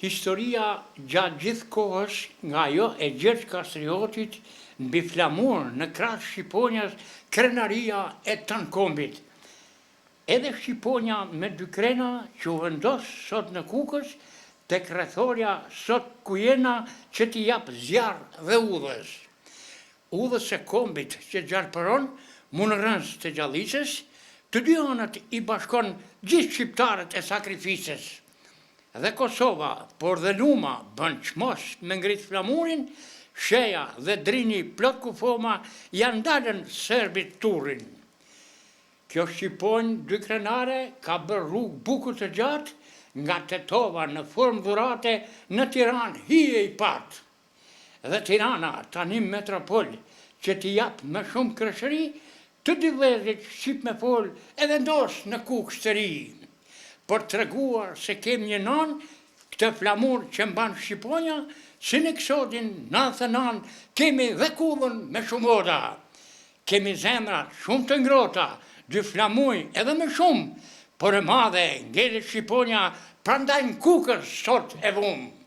Historia gjatë gjithë kohës nga jo e Gjergj Kastriotit mbi flamur në krahë Shqiponjas, krenaria e Tankombit. Edhe Shqiponja me dy krena që u vendos sot në Kukës, tek rrethoria sot ku jena që t'i jap zjarr dhe udhës. Udhës e kombit që gjarpëron Munërrëns të Gjallicës, të dy anët i bashkon gjithë shqiptarët e sakrificës. Dhe Kosova, por dhe Luma bën çmos me ngrit flamurin, Sheja dhe Drini plot kufoma janë dalën serbit turrin. Kjo Shqiponjë dy krenare ka bërë rrugë bukur të gjatë nga Tetova në formë dhurate në Tiranë hije i patë. Dhe Tirana tani metropol që t'i jap më shumë kreshëri, të dy vëllezërit shqip me fol e vendos në Kukë të ri. Për të treguar se kemi një nan, këtë flamur që mban Shqiponja, si në kësodin 99 kemi dhe Kuvën me shumë oda. Kemi zemrat shumë të ngrota, dy flamuj edhe më shumë, por e madhe ngelet Shqiponja, prandaj në Kukës sot e vumë.